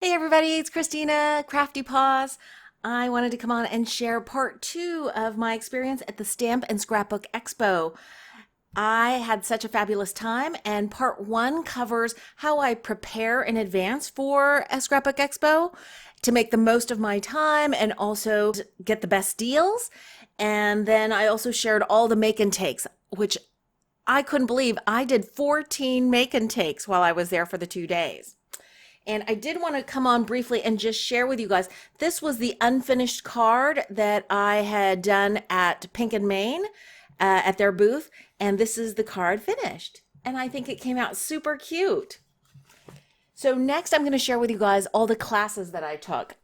Hey everybody, it's Christina, CraftyPaws. I wanted to come on and share part two of my experience at the Stamp and Scrapbook Expo. I had such a fabulous time, and part one covers how I prepare in advance for a Scrapbook Expo to make the most of my time and also get the best deals. And then I also shared all the make and takes, which I couldn't believe. I did 14 make and takes while I was there for the 2 days. And I did want to come on briefly and just share with you guys. This was the unfinished card that I had done at Pink and Main at their booth. And this is the card finished. And I think it came out super cute. So next I'm going to share with you guys all the classes that I took.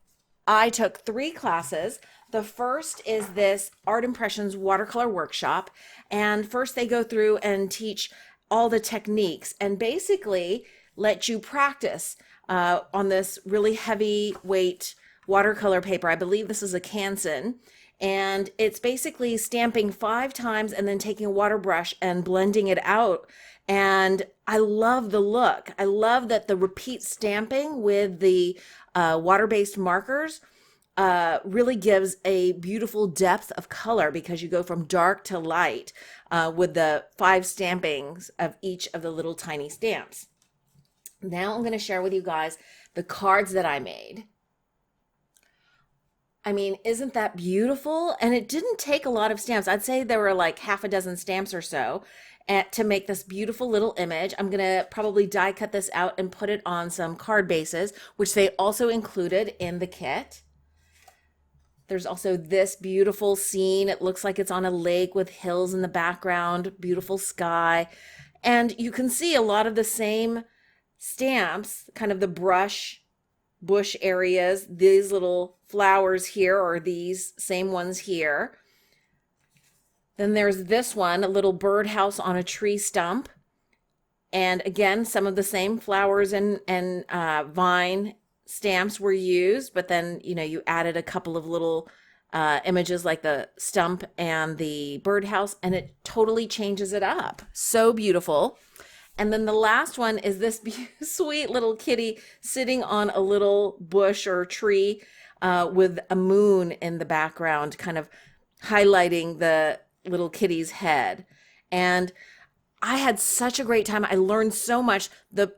I took 3 classes. The first is this Art Impressions watercolor workshop. And first they go through and teach all the techniques and basically let you practice on this really heavy weight watercolor paper. I believe this is a Canson. And it's basically stamping 5 times and then taking a water brush and blending it out. And I love the look. I love that the repeat stamping with the water-based markers really gives a beautiful depth of color because you go from dark to light with the 5 stampings of each of the little tiny stamps. Now I'm going to share with you guys the cards that I made. I mean, isn't that beautiful? And it didn't take a lot of stamps. I'd say there were like half a dozen stamps or so to make this beautiful little image. I'm going to probably die cut this out and put it on some card bases, which they also included in the kit. There's also this beautiful scene. It looks like it's on a lake with hills in the background, beautiful sky. And you can see a lot of the same stamps, kind of the bush areas, these little flowers here, or these same ones here. Then there's this one, a little birdhouse on a tree stump. And again, some of the same flowers and vine stamps were used, but then, you added a couple of little images like the stump and the birdhouse, and it totally changes it up. So beautiful. And then the last one is this sweet little kitty sitting on a little bush or tree with a moon in the background, kind of highlighting the little kitty's head. And I had such a great time. I learned so much.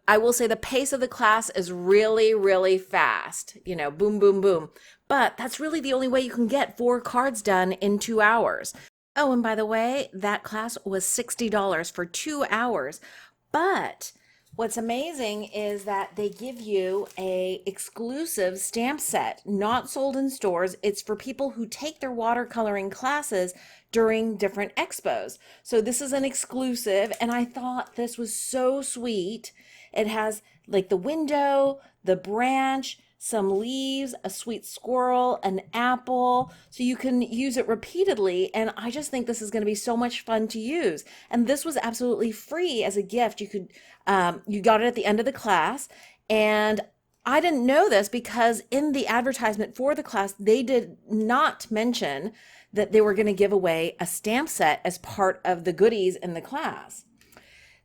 I will say the pace of the class is really, really fast. Boom, boom, boom. But that's really the only way you can get 4 cards done in 2 hours. Oh, and by the way, that class was $60 for 2 hours. But what's amazing is that they give you a exclusive stamp set, not sold in stores. It's for people who take their watercoloring classes during different expos. So this is an exclusive, and I thought this was so sweet. It has like the window, the branch, some leaves, a sweet squirrel, an apple, so you can use it repeatedly. And I just think this is going to be so much fun to use. And this was absolutely free as a gift. You got it at the end of the class. And I didn't know this because in the advertisement for the class, they did not mention that they were going to give away a stamp set as part of the goodies in the class.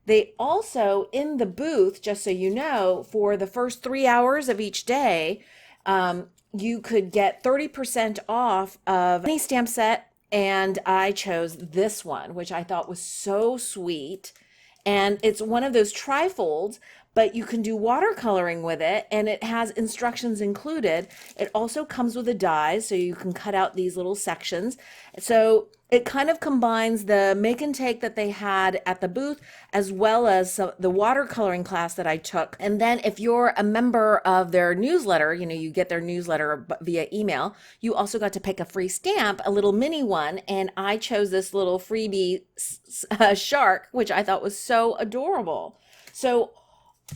They also, in the booth, just so you know, for the first 3 hours of each day, you could get 30% off of any stamp set. And I chose this one, which I thought was so sweet. And it's one of those trifolds, but you can do watercoloring with it, and it has instructions included. It also comes with a die, so you can cut out these little sections. So it kind of combines the make and take that they had at the booth, as well as the watercoloring class that I took. And then if you're a member of their newsletter, you get their newsletter via email, you also got to pick a free stamp, a little mini one. And I chose this little freebie shark, which I thought was so adorable. So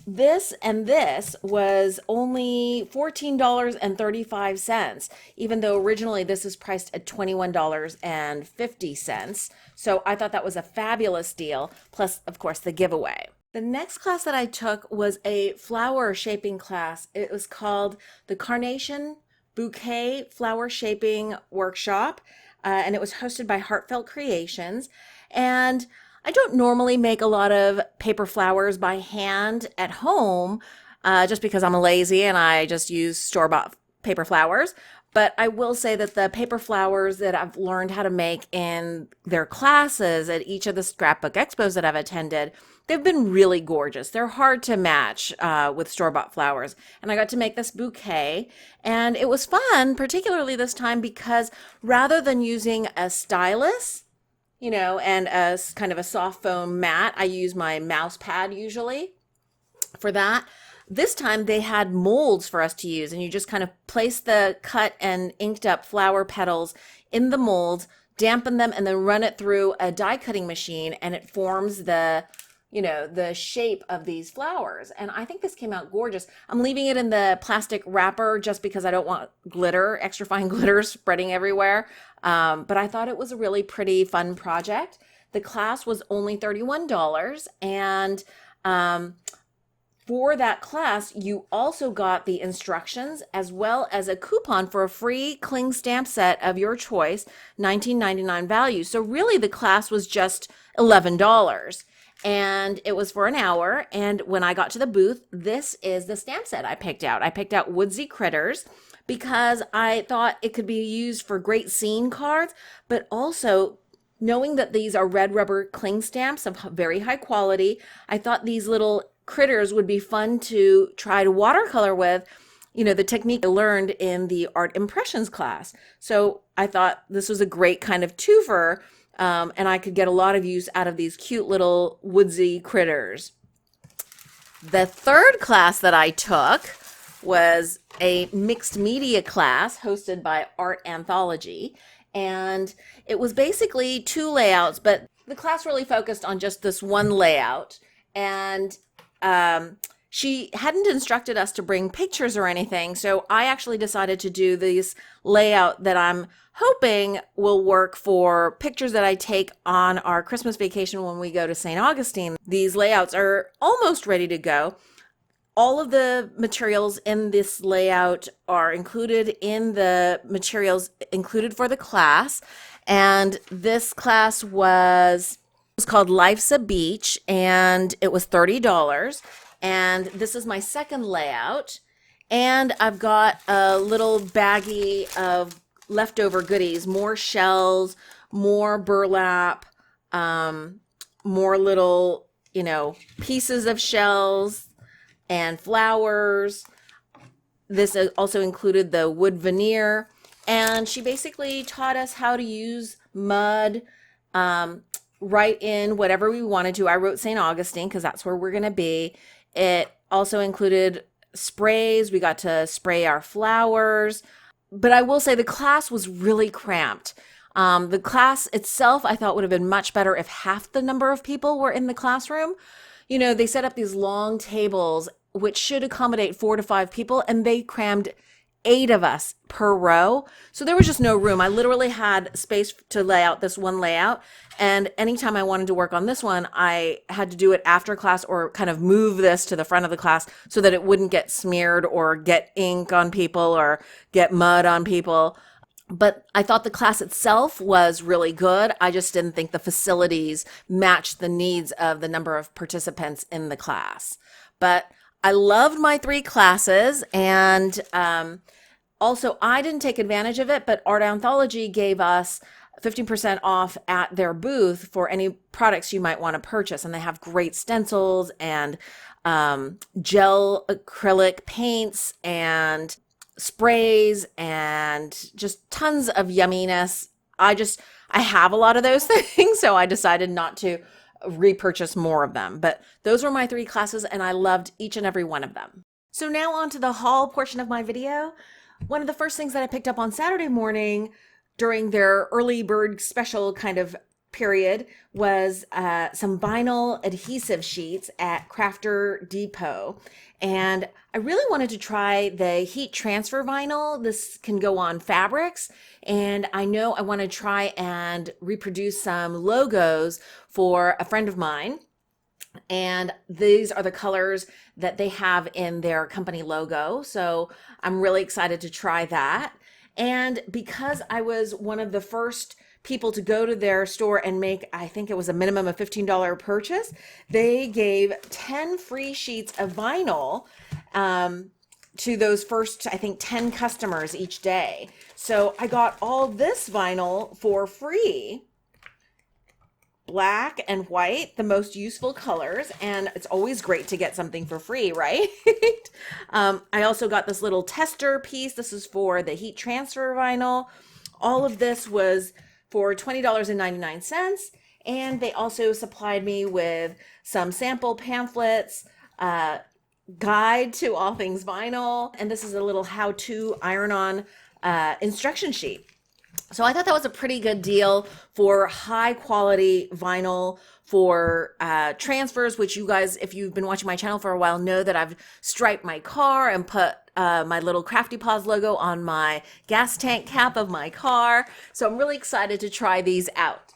this and this was only $14.35, even though originally this is priced at $21.50. So I thought that was a fabulous deal, plus, of course, the giveaway. The next class that I took was a flower shaping class. It was called the Carnation Bouquet Flower Shaping Workshop, and it was hosted by Heartfelt Creations. And I don't normally make a lot of paper flowers by hand at home, just because I'm lazy and I just use store-bought paper flowers. But I will say that the paper flowers that I've learned how to make in their classes at each of the Scrapbook Expos that I've attended, they've been really gorgeous. They're hard to match with store-bought flowers. And I got to make this bouquet, and it was fun, particularly this time because rather than using a stylus, and a kind of a soft foam mat, I use my mouse pad usually for that. This time they had molds for us to use, and you just kind of place the cut and inked up flower petals in the molds, dampen them, and then run it through a die cutting machine, and it forms the shape of these flowers. And I think this came out gorgeous. I'm leaving it in the plastic wrapper just because I don't want glitter, extra fine glitter spreading everywhere. But I thought it was a really pretty fun project. The class was only $31, and for that class, you also got the instructions as well as a coupon for a free cling stamp set of your choice, $19.99 value. So really the class was just $11. And it was for an hour. And when I got to the booth, this is the stamp set I picked out. I picked out Woodsy Critters because I thought it could be used for great scene cards, but also knowing that these are red rubber cling stamps of very high quality, I thought these little critters would be fun to try to watercolor with, the technique I learned in the art impressions class. So I thought this was a great kind of twofer, and I could get a lot of use out of these cute little woodsy critters. The third class that I took was a mixed media class hosted by Art Anthology, and it was basically two layouts, but the class really focused on just this one layout. And she hadn't instructed us to bring pictures or anything, so I actually decided to do this layout that I'm hoping will work for pictures that I take on our Christmas vacation when we go to St. Augustine. These layouts are almost ready to go. All of the materials in this layout are included in the materials included for the class, and this class was called Life's a Beach, and it was $30. And this is my second layout, and I've got a little baggie of leftover goodies, more shells, more burlap, more little, pieces of shells and flowers. This also included the wood veneer, and she basically taught us how to use mud, write in whatever we wanted to. I wrote St. Augustine because that's where we're going to be. It also included sprays. We got to spray our flowers. But I will say the class was really cramped. The class itself I thought would have been much better if half the number of people were in the classroom. They set up these long tables which should accommodate 4 to 5 people, and they crammed 8 of us per row. So there was just no room. I literally had space to lay out this one layout. And anytime I wanted to work on this one, I had to do it after class or kind of move this to the front of the class so that it wouldn't get smeared or get ink on people or get mud on people. But I thought the class itself was really good. I just didn't think the facilities matched the needs of the number of participants in the class. But I loved my 3 classes, and also I didn't take advantage of it, but Art Anthology gave us 15% off at their booth for any products you might want to purchase. And they have great stencils and gel acrylic paints and sprays and just tons of yumminess. I have a lot of those things, so I decided not to repurchase more of them. But those were my 3 classes, and I loved each and every one of them. So now on to the haul portion of my video. One of the first things that I picked up on Saturday morning during their early bird special kind of period was some vinyl adhesive sheets at Crafter Depot. And I really wanted to try the heat transfer vinyl. This can go on fabrics, and I know I want to try and reproduce some logos for a friend of mine. And these are the colors that they have in their company logo. So I'm really excited to try that. And because I was one of the first people to go to their store and make, I think it was a minimum of $15 purchase, they gave 10 free sheets of vinyl to those first, I think, 10 customers each day. So I got all this vinyl for free. Black and white, the most useful colors, and it's always great to get something for free, right? I also got this little tester piece. This is for the heat transfer vinyl. All of this was for $20.99, and they also supplied me with some sample pamphlets, guide to all things vinyl, and this is a little how-to iron-on instruction sheet. So I thought that was a pretty good deal for high quality vinyl for transfers, which you guys, if you've been watching my channel for a while, know that I've striped my car and put my little CraftyPaws logo on my gas tank cap of my car. So I'm really excited to try these out.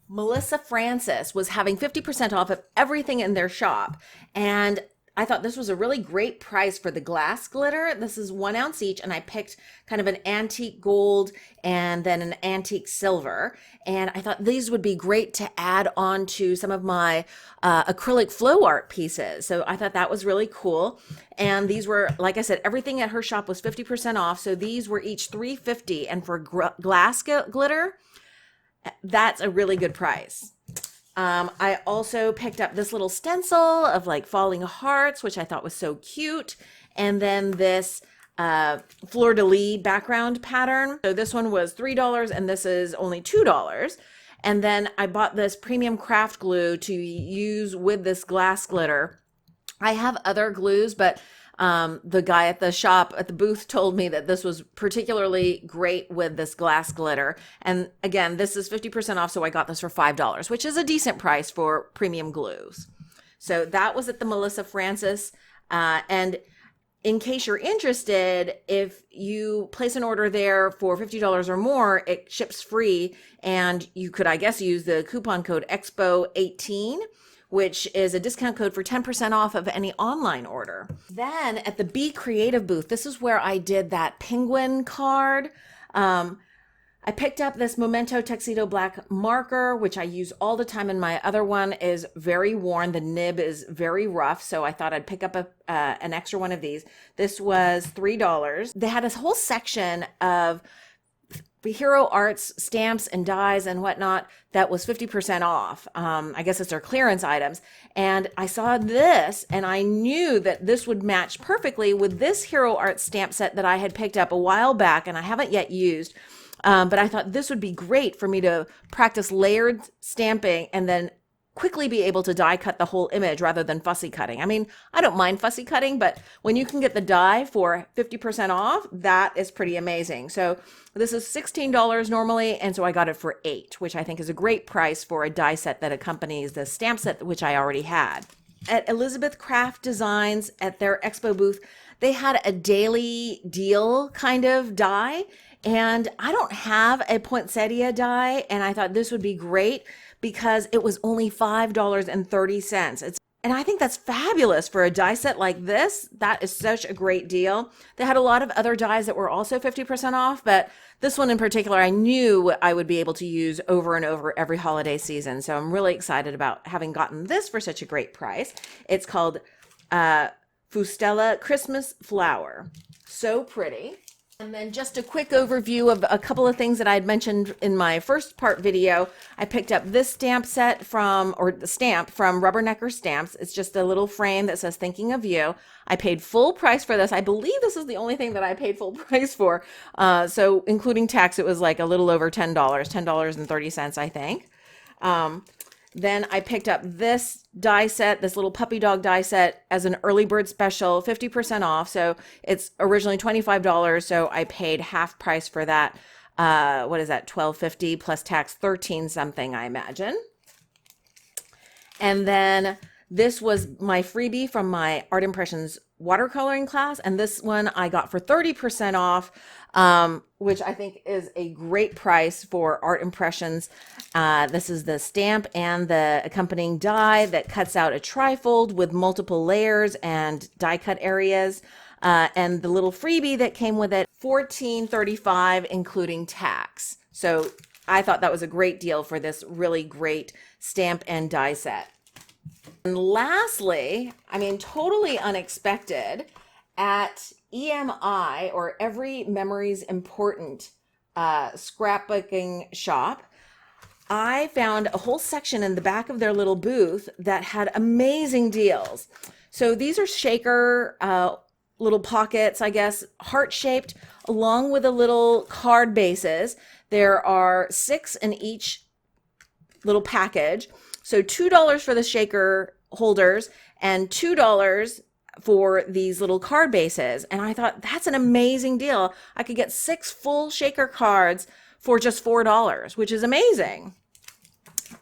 Melissa Francis was having 50% off of everything in their shop, and I thought this was a really great price for the glass glitter. This is 1 ounce each, and I picked kind of an antique gold and then an antique silver. And I thought these would be great to add on to some of my acrylic flow art pieces. So I thought that was really cool. And these were, like I said, everything at her shop was 50% off. So these were each $3.50. And for glass glitter, that's a really good price. I also picked up this little stencil of like falling hearts, which I thought was so cute. And then this fleur-de-lis background pattern. So this one was $3 and this is only $2. And then I bought this premium craft glue to use with this glass glitter. I have other glues, but the guy at the shop at the booth told me that this was particularly great with this glass glitter. And again, this is 50% off, so I got this for $5, which is a decent price for premium glues. So that was at the Melissa Francis. And in case you're interested, if you place an order there for $50 or more, it ships free. And you could, I guess, use the coupon code EXPO18, which is a discount code for 10% off of any online order. Then at the Be Creative booth, this is where I did that penguin card. I picked up this Memento Tuxedo Black marker, which I use all the time, and my other one is very worn. The nib is very rough, so I thought I'd pick up an extra one of these. This was $3. They had this whole section of Hero Arts stamps and dies and whatnot that was 50% off. I guess it's their clearance items. And I saw this and I knew that this would match perfectly with this Hero Arts stamp set that I had picked up a while back and I haven't yet used. But I thought this would be great for me to practice layered stamping and then quickly be able to die cut the whole image rather than fussy cutting. I mean, I don't mind fussy cutting, but when you can get the die for 50% off, that is pretty amazing. So this is $16 normally, and so I got it for $8, which I think is a great price for a die set that accompanies the stamp set, which I already had. At Elizabeth Craft Designs, at their expo booth, they had a daily deal kind of die, and I don't have a poinsettia die, and I thought this would be great because it was only $5.30. And I think that's fabulous for a die set like this. That is such a great deal. They had a lot of other dies that were also 50% off, but this one in particular, I knew I would be able to use over and over every holiday season. So I'm really excited about having gotten this for such a great price. It's called Fustella Christmas Flower. So pretty. And then just a quick overview of a couple of things that I had mentioned in my first part video. I picked up this stamp set or the stamp from Rubbernecker Stamps. It's just a little frame that says thinking of you. I paid full price for this. I believe this is the only thing that I paid full price for. So including tax, it was like a little over $10, $10.30, I think. Then I picked up this die set, this little puppy dog die set as an early bird special, 50% off. So it's originally $25. So I paid half price for that. What is that? $12.50 plus tax, 13 something, I imagine. And then this was my freebie from my Art Impressions watercoloring class. And this one I got for 30% off, which I think is a great price for Art Impressions. This is the stamp and the accompanying die that cuts out a trifold with multiple layers and die cut areas. And the little freebie that came with it, $14.35, including tax. So I thought that was a great deal for this really great stamp and die set. And lastly, I mean, totally unexpected, at EMI, or Every Memory's Important scrapbooking shop, I found a whole section in the back of their little booth that had amazing deals. So these are shaker little pockets, I guess, heart-shaped, along with the little card bases. There are 6 in each little package. So $2 for the shaker holders and $2 for these little card bases. And I thought, that's an amazing deal. I could get 6 full shaker cards for just $4, which is amazing.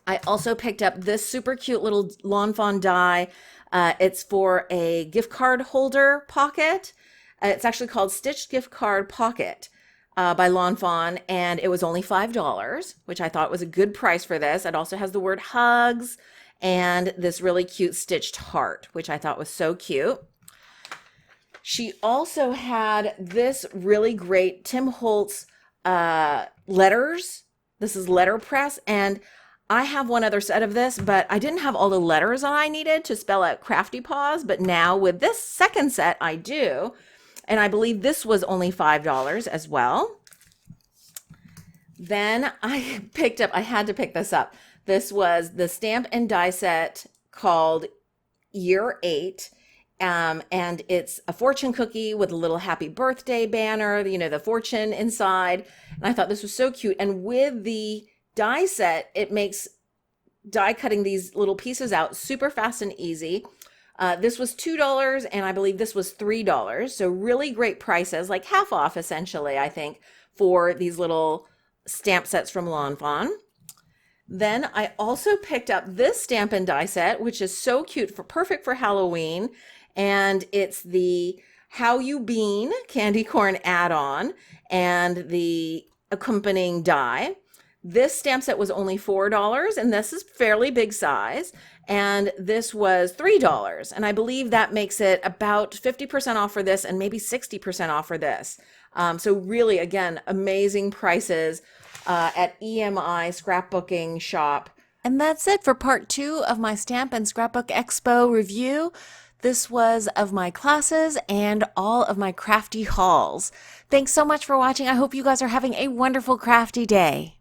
I also picked up this super cute little Lawn Fawn die. It's for a gift card holder pocket. It's actually called Stitched Gift Card Pocket by Lawn Fawn, and it was only $5, which I thought was a good price for this. It also has the word hugs and this really cute stitched heart, which I thought was so cute. She also had this really great Tim Holtz letters. This is letterpress, and I have one other set of this, but I didn't have all the letters I needed to spell out CraftyPaws, but now with this second set, I do. And I believe this was only $5 as well. Then I had to pick this up. This was the stamp and die set called Year 8. And it's a fortune cookie with a little happy birthday banner, you know, the fortune inside. And I thought this was so cute. And with the die set, it makes die cutting these little pieces out super fast and easy. This was $2, and I believe this was $3. So really great prices, like half off essentially, I think, for these little stamp sets from Lawn Fawn. Then I also picked up this stamp and die set, which is so cute, perfect for Halloween. And it's the How You Bean candy corn add-on and the accompanying die. This stamp set was only $4, and this is fairly big size. And this was $3. And I believe that makes it about 50% off for this and maybe 60% off for this. So really, again, amazing prices at EMI Scrapbooking Shop. And that's it for part 2 of my Stamp and Scrapbook Expo review. This was of my classes and all of my crafty hauls. Thanks so much for watching. I hope you guys are having a wonderful crafty day.